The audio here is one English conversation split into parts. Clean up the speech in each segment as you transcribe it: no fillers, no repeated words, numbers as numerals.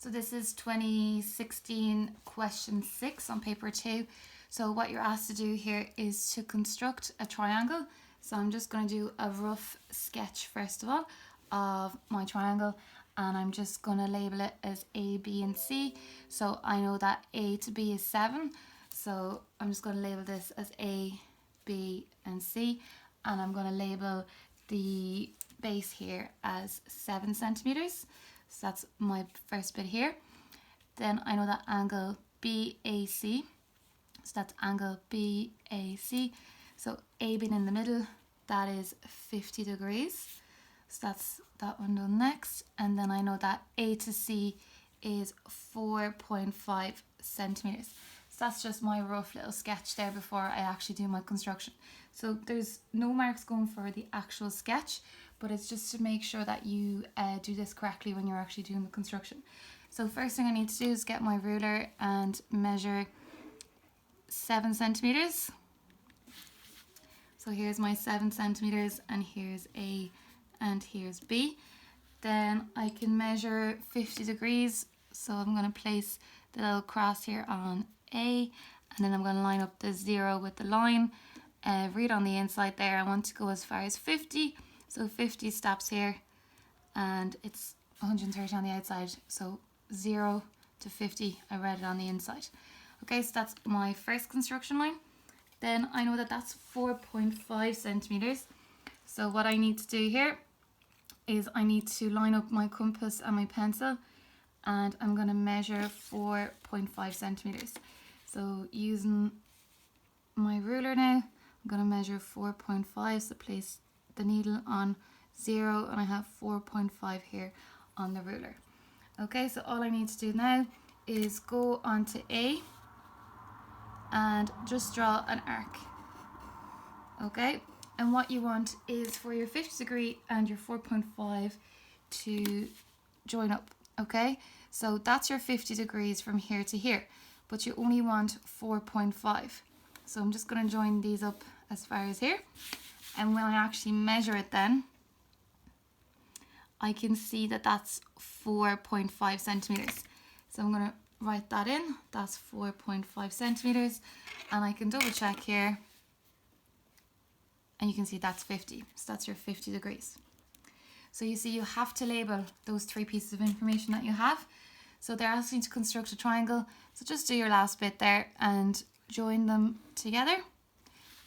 So this is 2016 question 6 on paper 2. So what you're asked to do here is to construct a triangle. So I'm just going to do a rough sketch first of all of my triangle, and I'm just going to label it as A, B and C. So I know that A to B is 7, so I'm just going to label this as A, B and C, and I'm going to label the base here as 7 centimeters. So that's my first bit here. Then I know that angle BAC, so that's angle BAC. So A being in the middle, that is 50 degrees. So that's that one done next. And then I know that A to C is 4.5 centimeters. So that's just my rough little sketch there before I actually do my construction. So there's no marks going for the actual sketch, but it's just to make sure that you do this correctly when you're actually doing the construction. So first thing I need to do is get my ruler and measure 7 centimeters. So here's my 7 centimeters, and here's A and here's B. Then I can measure 50 degrees. So I'm going to place the little cross here on A, and then I'm going to line up the 0 with the line. Read on the inside there, I want to go as far as 50. So 50 stops here, and it's 130 on the outside. So 0 to 50, I read it on the inside. Okay, so that's my first construction line. Then I know that that's 4.5 centimeters. So what I need to do here is I need to line up my compass and my pencil, and I'm going to measure 4.5 centimeters. So using my ruler now, I'm going to measure 4.5. So place the needle on 0, and I have 4.5 here on the ruler. Okay, so all I need to do now is go onto A and just draw an arc. Okay, and what you want is for your 50 degree and your 4.5 to join up. Okay, so that's your 50 degrees from here to here, but you only want 4.5. So I'm just going to join these up as far as here. And when I actually measure it then, I can see that that's 4.5 centimeters. So I'm going to write that in. That's 4.5 centimeters. And I can double check here. And you can see that's 50. So that's your 50 degrees. So you see you have to label those 3 pieces of information that you have. So they're asking to construct a triangle. So just do your last bit there and join them together.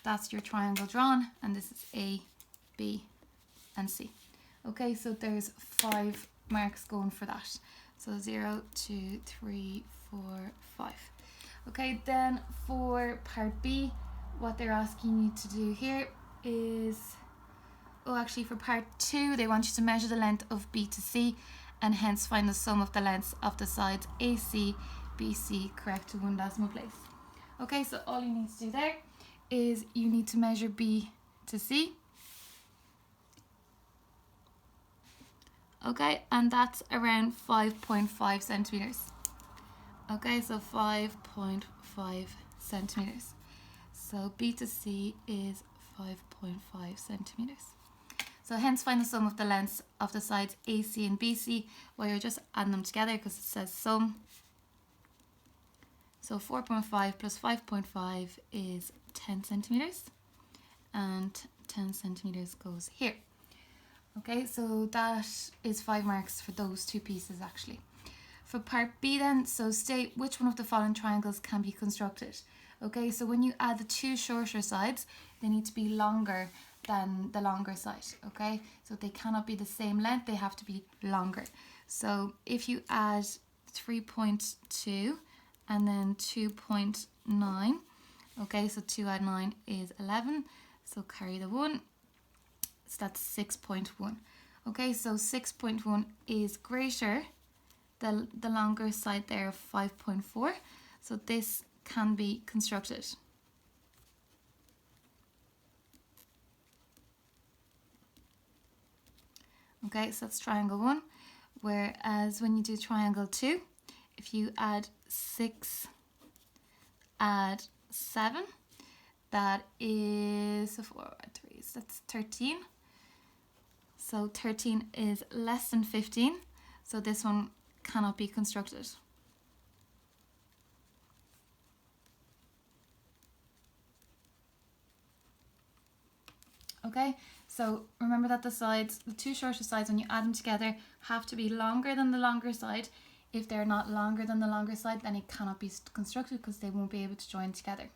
That's your triangle drawn, and this is A, B and C. Okay, so there's 5 marks going for that. So 0, 2, 3, 4, 5. Okay, then for part B, what they're asking you to do here is, actually for part 2, they want you to measure the length of B to C and hence find the sum of the lengths of the sides AC, BC correct to 1 decimal place. Okay, so all you need to do there is you need to measure B to C. Okay, and that's around 5.5 centimeters. Okay, so 5.5 centimeters. So B to C is 5.5 centimeters. So hence find the sum of the lengths of the sides AC and BC. Well, you're just adding them together because it says sum. So 4.5 plus 5.5 is 10 centimeters, and 10 centimeters goes here. Okay, so that is 5 marks for those 2 pieces actually. For part B then, so state which one of the following triangles can be constructed. Okay, so when you add the 2 shorter sides, they need to be longer than the longer side. Okay, so they cannot be the same length, they have to be longer. So if you add 3.2 and then 2.9, okay, so 2 add 9 is 11, so carry the 1, so that's 6.1. Okay, so 6.1 is greater than the longer side there of 5.4, so this can be constructed. Okay, so that's triangle 1, whereas when you do triangle 2, if you add 6, add 7, that is 4, 3, so that's 13. So 13 is less than 15, so this one cannot be constructed. Okay, so remember that the sides, the two shortest sides, when you add them together, have to be longer than the longer side. If they're not longer than the longer side, then it cannot be constructed because they won't be able to join together.